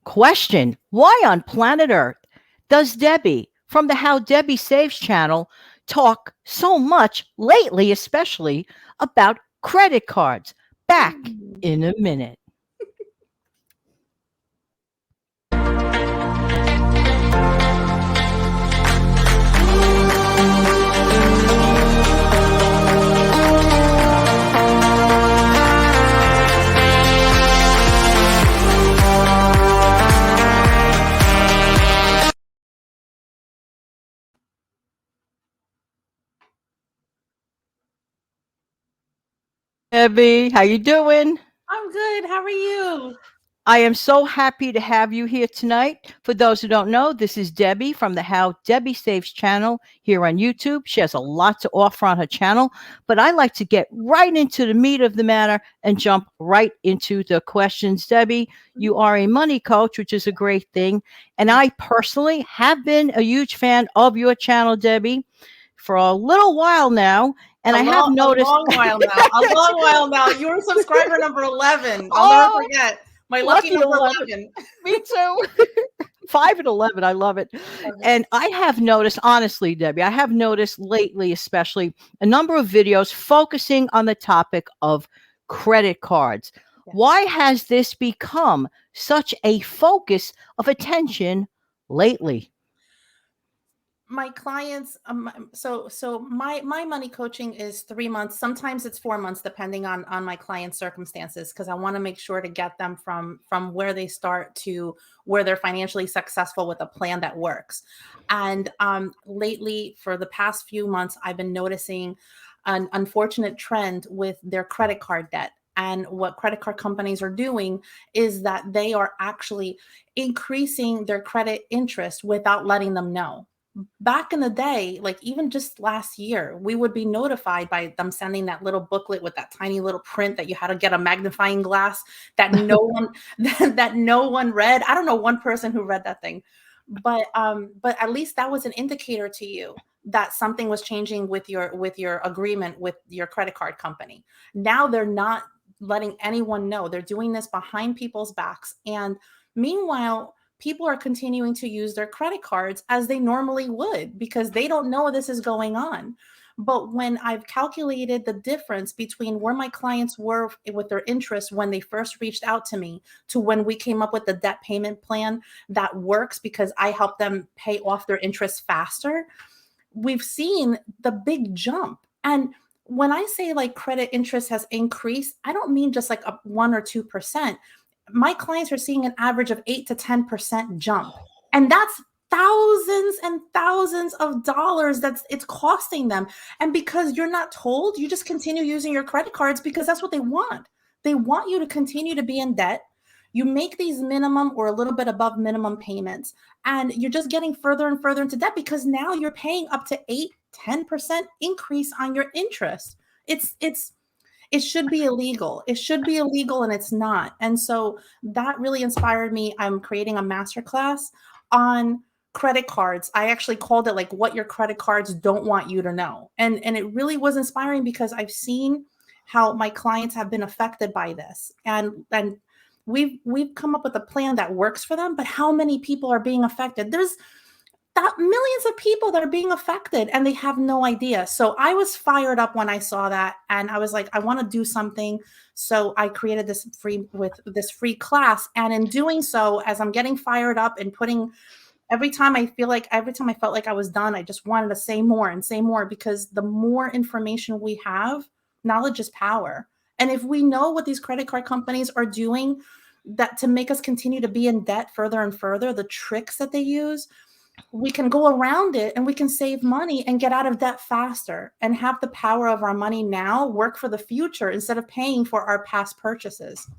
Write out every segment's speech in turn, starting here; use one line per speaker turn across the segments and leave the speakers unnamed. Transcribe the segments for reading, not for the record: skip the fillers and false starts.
Question: why on planet Earth does Debbie from the How Debbie Saves channel talk so much lately, especially about credit cards? Back
Mm.
in a minute. Debbie, how you doing?
I'm good. How are you?
I am so happy to have you here tonight. For those who don't know, this is Debbie from the How Debbie Saves channel here on YouTube. She has a lot to offer on her channel, but I like to get right into the meat of the matter and jump right into the questions. Debbie, you
Mhm.
are a money coach, which is a great thing. And I personally have been a huge fan of your channel, Debbie, for a little while now. And I have
A
noticed.
long while now. A long while now. You were subscriber number 11. I'll never
Oh,
forget. My lucky
lucky
number
11.
11.
Me too. 5 and 11. I love it.
Love it.
And I have noticed, honestly, Debbie, I have noticed lately, especially a number of videos focusing on the topic of credit cards.
Yes.
Why has this become such a focus of attention lately?
My clients, my money coaching is 3 months. Sometimes it's 4 months, depending on my client's circumstances, because I want to make sure to get them from where they start to where they're financially successful with a plan that works. And lately, for the past few months, I've been noticing an unfortunate trend with their credit card debt. And what credit card companies are doing is that they are actually increasing their credit interest without letting them know. Back in the day, like even just last year, we would be notified by them sending that little booklet with that tiny little print that you had to get a magnifying glass that no one that no one read. I don't know one person who read that thing. But at least that was an indicator to you that something was changing with your agreement with your credit card company. Now they're not letting anyone know. They're doing this behind people's backs. And meanwhile, people are continuing to use their credit cards as they normally would because they don't know this is going on. But when I've calculated the difference between where my clients were with their interest when they first reached out to me to when we came up with the debt payment plan that works because I help them pay off their interest faster, we've seen the big jump. And when I say like credit interest has increased, I don't mean just like a 1 or 2%. My clients are seeing an average of 8 to 10% jump. And that's thousands and thousands of dollars that's it's costing them. And because you're not told, you just continue using your credit cards because that's what they want. They want you to continue to be in debt. You make these minimum or a little bit above minimum payments, and you're just getting further and further into debt because now you're paying up to 8, 10% increase on your interest. It's it should be illegal. It should be illegal and it's not. And so that really inspired me. I'm creating a masterclass on credit cards. I actually called it like what your credit cards don't want you to know. And it really was inspiring because I've seen how my clients have been affected by this. And we've come up with a plan that works for them, but how many people are being affected? There's that millions of people that are being affected and they have no idea. So I was fired up when I saw that and I was like, I want to do something. So I created this free class. And in doing so, as I'm getting fired up and putting every time I felt like I was done, I just wanted to say more and say more because the more information we have, knowledge is power. And if we know what these credit card companies are doing that to make us continue to be in debt further and further, the tricks that they use, we can go around it and we can save money and get out of debt faster and have the power of our money now work for the future instead of paying for our past purchases. So,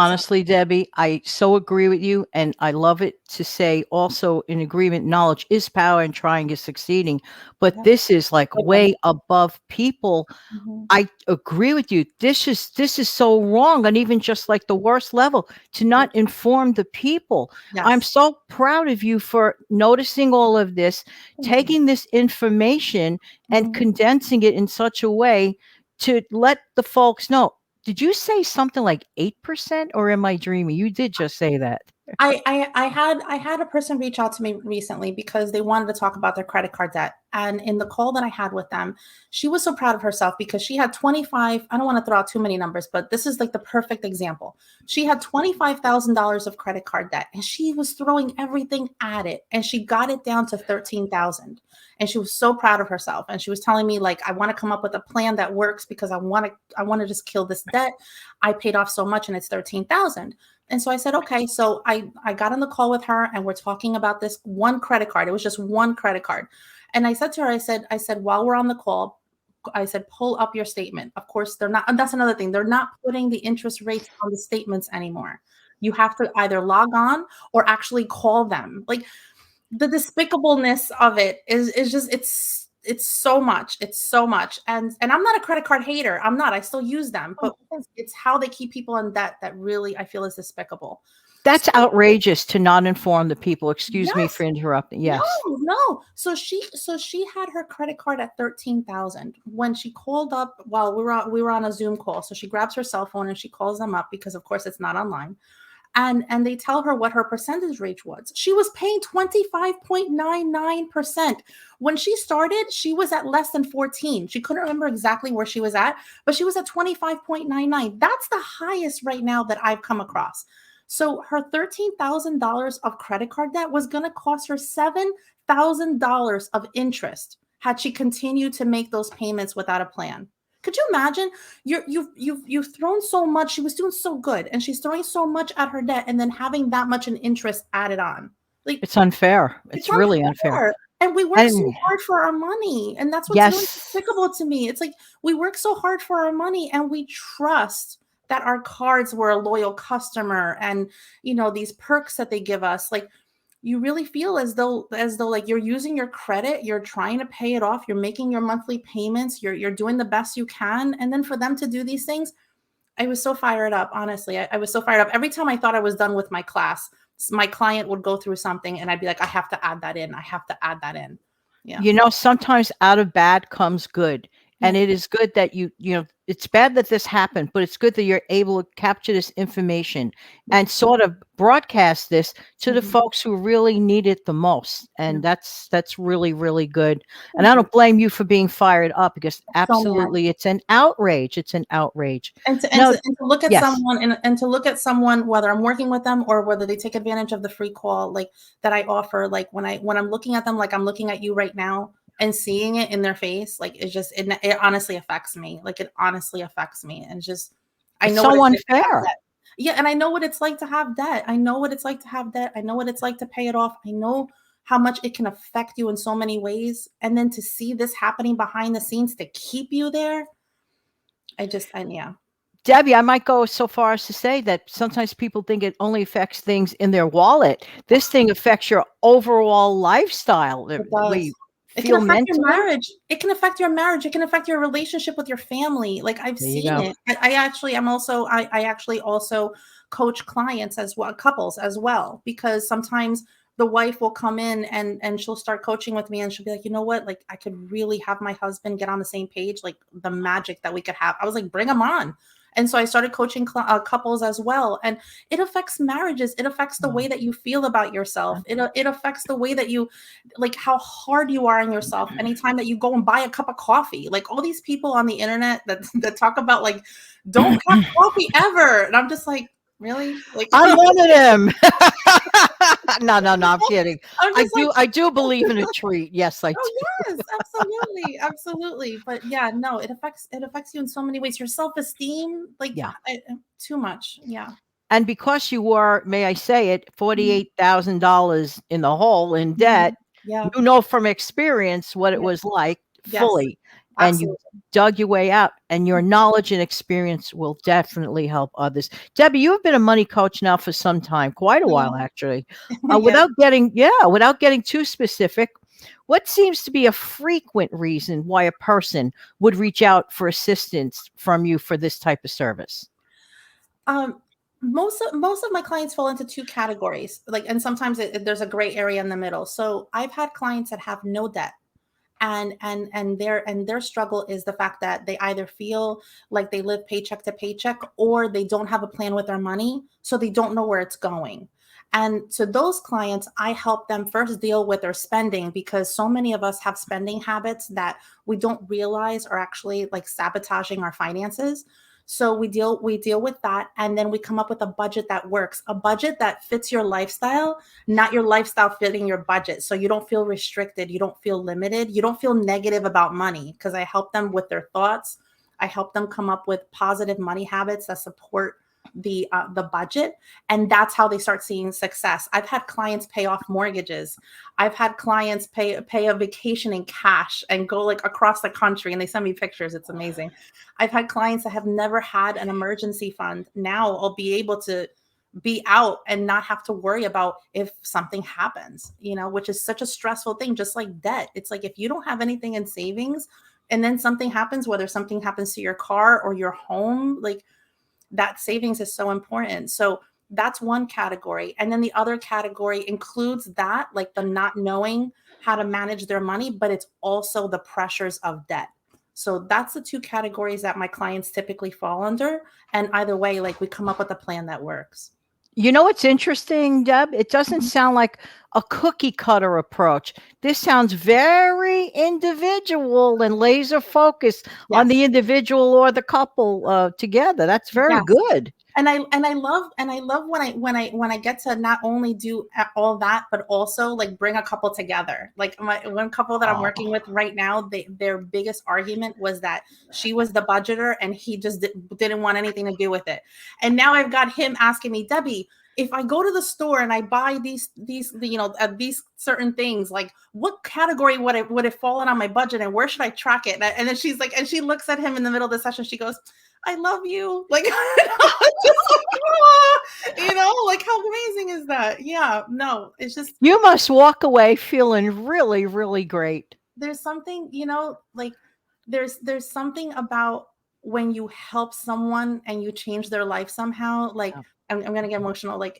Honestly, Debbie, I so agree with you. And I love it to say also in agreement, knowledge is power and trying is succeeding. But
yeah,
this is like
good one.
way above people.
Mhm.
I agree with you. This is so wrong, and even just like the worst level to not inform the people. I'm
Yes.
so proud of you for noticing all of this,
Thank you.
taking this information and
Mhm.
condensing it in such a way to let the folks know. Did you say something like 8% or am I dreaming? You did just say that.
I had a person reach out to me recently because they wanted to talk about their credit card debt. And in the call that I had with them, she was so proud of herself because she had 25, I don't want to throw out too many numbers, but this is like the perfect example. She had $25,000 of credit card debt and she was throwing everything at it and she got it down to 13,000. And she was so proud of herself. And she was telling me like, I want to come up with a plan that works because I want to just kill this debt. I paid off so much and it's 13,000. And so I said, okay. So I got on the call with her and we're talking about this one credit card. It was just one credit card. And I said to her, I said, while we're on the call, I said, pull up your statement. Of course, they're not, and that's another thing. They're not putting the interest rates on the statements anymore. You have to either log on or actually call them. Like the despicableness of it is just, it's so much. It's so much. And I'm not a credit card hater. I'm not. I still use them, but it's how they keep people in debt that really I feel is despicable.
That's
So,
outrageous to not inform the people. Excuse me
yes,
for interrupting. Yes.
no. So she had her credit card at 13,000 when she called up while we were on a Zoom call. So she grabs her cell phone and she calls them up because of course it's not online. And they tell her what her percentage rate was. She was paying 25.99%. When she started, she was at less than 14. She couldn't remember exactly where she was at, but she was at 25.99. That's the highest right now that I've come across. So her $13,000 of credit card debt was going to cost her $7,000 of interest had she continued to make those payments without a plan. Could you imagine? You've thrown so much. She was doing so good, and she's throwing so much at her debt, and then having that much in interest added on. Like
It's unfair. It's really unfair.
And we work so hard for our money, and that's what's really
Yes.
despicable to me. It's like we work so hard for our money, and we trust that our cards were a loyal customer, and these perks that they give us, like. You really feel as though like you're using your credit, you're trying to pay it off, you're making your monthly payments, you're doing the best you can. And then for them to do these things, I was so fired up. Honestly, I was so fired up. Every time I thought I was done with my class, my client would go through something and I'd be like, I have to add that in. I have to add that in. Yeah.
Sometimes out of bad comes good. And it is good that it's bad that this happened, but it's good that you're able to capture this information and sort of broadcast this to the folks who really need it the most. And that's really, really good. And I don't blame you for being fired up because absolutely it's an outrage. It's an outrage.
And to look at someone and to look at someone, whether I'm working with them or whether they take advantage of the free call like that I offer, like when I'm looking at them, like I'm looking at you right now, and seeing it in their face, like it honestly affects me. Like it honestly affects me. And just, I know
so unfair.
Yeah. And I know what it's like to have debt. I know what it's like to have debt. I know what it's like to pay it off. I know how much it can affect you in so many ways. And then to see this happening behind the scenes to keep you there. Yeah.
Debbie, I might go so far as to say that sometimes people think it only affects things in their wallet. This thing affects your overall lifestyle.
It does. It can affect your marriage. It can affect your marriage. It can affect your relationship with your family. Like I've seen it. I actually also coach clients as well, couples as well, because sometimes the wife will come in and she'll start coaching with me and she'll be like, you know what? Like I could really have my husband get on the same page, like the magic that we could have. I was like, bring him on. And so I started coaching couples as well. And it affects marriages. It affects the way that you feel about yourself. It affects the way that you, like how hard you are on yourself. Anytime that you go and buy a cup of coffee, like all these people on the internet that talk about like, don't have coffee ever. And I'm just like, really? Like
I'm one of them. No, I'm kidding. I do believe in a treat. Yes, I do.
Yes, absolutely. But yeah, no, it affects you in so many ways. Your self-esteem, like too much. Yeah.
And because you were, may I say it, $48,000 in the hole in debt, you know from experience what it was like fully. And you dug your way out, and your knowledge and experience will definitely help others. Debbie, you have been a money coach now for some time, quite a while, actually. Without getting too specific, what seems to be a frequent reason why a person would reach out for assistance from you for this type of service?
Most of my clients fall into two categories, and sometimes there's a gray area in the middle. So I've had clients that have no debt. And their struggle is the fact that they either feel like they live paycheck to paycheck or they don't have a plan with their money, so they don't know where it's going. And to those clients, I help them first deal with their spending, because so many of us have spending habits that we don't realize are actually like sabotaging our finances. So we deal with that, and then we come up with a budget that works, a budget that fits your lifestyle, not your lifestyle fitting your budget. So you don't feel restricted, you don't feel limited, you don't feel negative about money, because I help them with their thoughts. I help them come up with positive money habits that support the budget, and that's how they start seeing success. I've had clients pay off mortgages. I've had clients pay a vacation in cash and go like across the country, and they send me pictures. It's amazing. I've had clients that have never had an emergency fund. Now I'll be able to be out and not have to worry about if something happens, which is such a stressful thing, just like debt. It's like if you don't have anything in savings and then something happens, whether something happens to your car or your home, like that savings is so important. So that's one category. And then the other category includes that, like the not knowing how to manage their money, but it's also the pressures of debt. So that's the two categories that my clients typically fall under. And either way, like we come up with a plan that works.
You know what's interesting, Deb? It doesn't sound like a cookie cutter approach. This sounds very individual and laser focused on
Yes.
the individual or the couple together. That's very
Yes.
good.
And I love when I get to not only do all that, but also like bring a couple together. Like one couple that I'm working with right now, their biggest argument was that she was the budgeter and he just didn't want anything to do with it. And now I've got him asking me, Debbie, if I go to the store and I buy these certain things, like what category would it fall in on my budget, and where should I track it? And then she's like, and she looks at him in the middle of the session. She goes, I love you. Like, like how amazing is that? Yeah, no, it's just,
You must walk away feeling really, really great.
there's something, like there's something about when you help someone and you change their life somehow. Like
Yeah.
I'm gonna get emotional. Like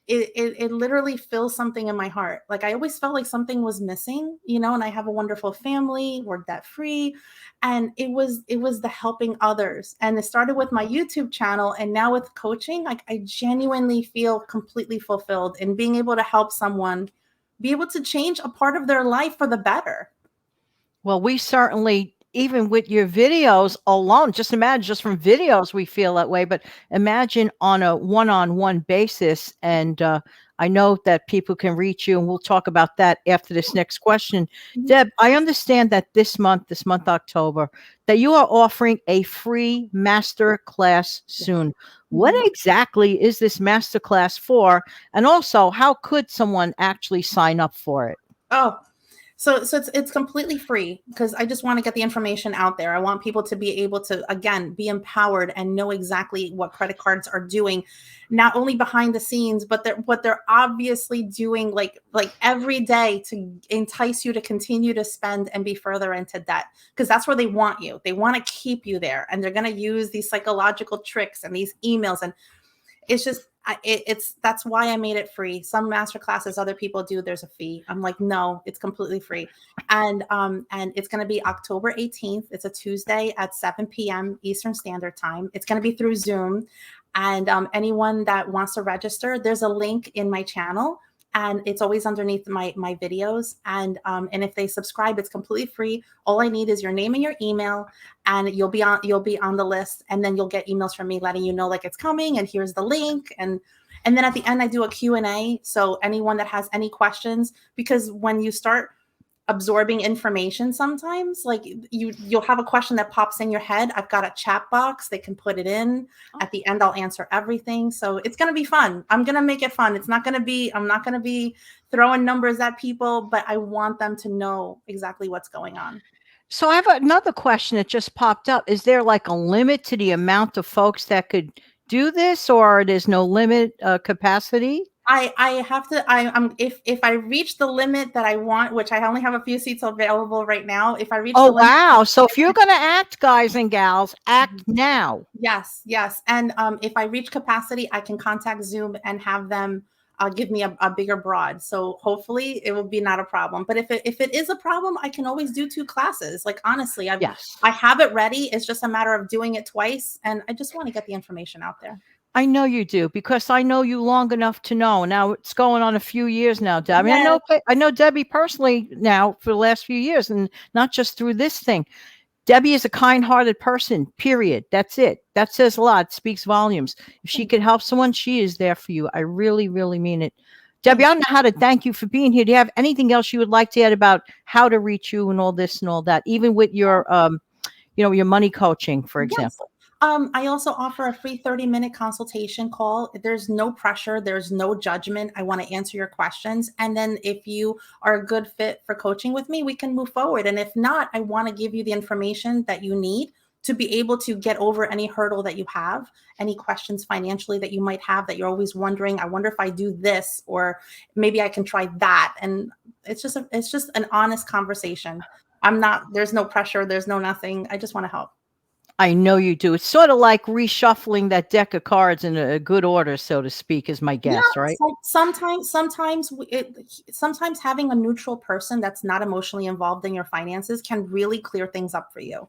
it literally fills something in my heart. Like I always felt like something was missing, and I have a wonderful family, we're debt free. And it was the helping others. And it started with my YouTube channel, and now with coaching, like I genuinely feel completely fulfilled in being able to help someone be able to change a part of their life for the better.
Well, we certainly, even with your videos alone, just imagine, just from videos, we feel that way. But imagine on a one-on-one basis. And I know that people can reach you, and we'll talk about that after this next question. Deb, I understand that this month, October, that you are offering a free master class soon. What exactly is this master class for? And also, how could someone actually sign up for it?
Oh, so it's completely free, because I just want to get the information out there. I want people to be able to, again, be empowered and know exactly what credit cards are doing, not only behind the scenes, but what they're obviously doing like every day to entice you to continue to spend and be further into debt, because that's where they want you. They want to keep you there, and they're going to use these psychological tricks and these emails, and it's just, that's why I made it free. Some master classes other people do, there's a fee. I'm like, no, it's completely free. And it's going to be October 18th. It's a Tuesday at 7 p.m. Eastern Standard Time. It's going to be through Zoom. And anyone that wants to register, there's a link in my channel, and it's always underneath my videos. And if they subscribe, it's completely free. All I need is your name and your email, and you'll be on the list. And then you'll get emails from me letting you know like it's coming, and here's the link. And then at the end, I do a Q&A. So anyone that has any questions, because when you start absorbing information, sometimes like you'll have a question that pops in your head. I've got a chat box, they can put it in. At the end, I'll answer everything. So it's going to be fun. I'm going to make it fun. I'm not going to be throwing numbers at people, but I want them to know exactly what's going on.
So I have another question that just popped up. Is there like a limit to the amount of folks that could do this, or there's no limit capacity?
I have to, I'm if I reach the limit that I want, which I only have a few seats available right now. If I reach the limit,
wow. So if you're going to act, guys and gals, act now.
Yes. And if I reach capacity, I can contact Zoom and have them give me a bigger broad. So hopefully it will be not a problem. But if it is a problem, I can always do 2 classes. Like, honestly, I have it ready. It's just a matter of doing it twice. And I just want to get the information out there.
I know you do, because I know you long enough to know. Now it's going on a few years now, Debbie.
Yes.
I know Debbie personally now for the last few years, and not just through this thing. Debbie is a kind-hearted person, period. That's it. That says a lot, speaks volumes. If she could help someone, she is there for you. I really, really mean it. Debbie, I don't know how to thank you for being here. Do you have anything else you would like to add about how to reach you and all this and all that, even with your, your money coaching, for
Yes.
example?
I also offer a free 30-minute consultation call. There's no pressure. There's no judgment. I want to answer your questions. And then if you are a good fit for coaching with me, we can move forward. And if not, I want to give you the information that you need to be able to get over any hurdle that you have, any questions financially that you might have that you're always wondering, I wonder if I do this, or maybe I can try that. And it's just an honest conversation. There's no pressure. There's no nothing. I just want to help.
I know you do. It's sort of like reshuffling that deck of cards in a good order, so to speak, is my guess, right?
So sometimes having a neutral person that's not emotionally involved in your finances can really clear things up for you.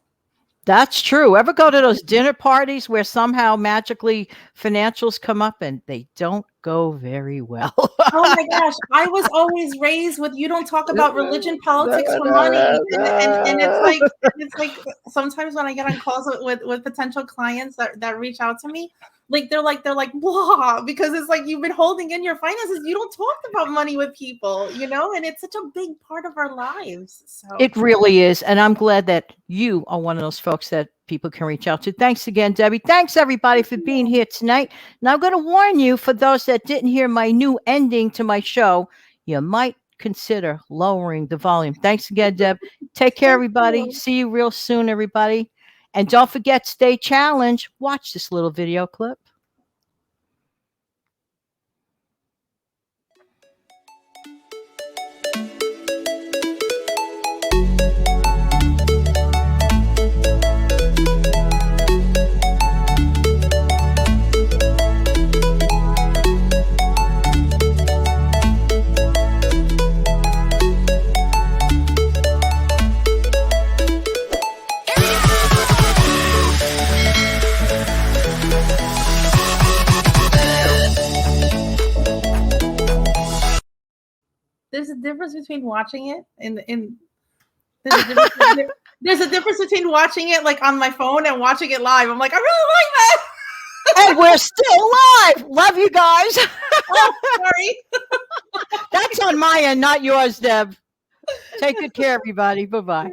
That's true. Ever go to those dinner parties where somehow magically financials come up and they don't go very well?
Oh my gosh. I was always raised with, you don't talk about religion, politics for money. And it's like sometimes when I get on calls with potential clients that reach out to me, they're like, blah, because it's like, you've been holding in your finances. You don't talk about money with people, and it's such a big part of our lives. So
it really is. And I'm glad that you are one of those folks that people can reach out to. Thanks again, Debbie. Thanks everybody for being here tonight. Now I'm going to warn you, for those that didn't hear my new ending to my show, you might consider lowering the volume. Thanks again, Deb. Take care, everybody. See you real soon, everybody. And don't forget, stay challenged. Watch this little video clip.
There's a difference between watching it there's a difference between watching it like on my phone and watching it live. I'm like, I really like that.
And we're still live. Love you guys.
Oh, sorry.
That's on my end, not yours, Deb. Take good care, everybody. Bye-bye.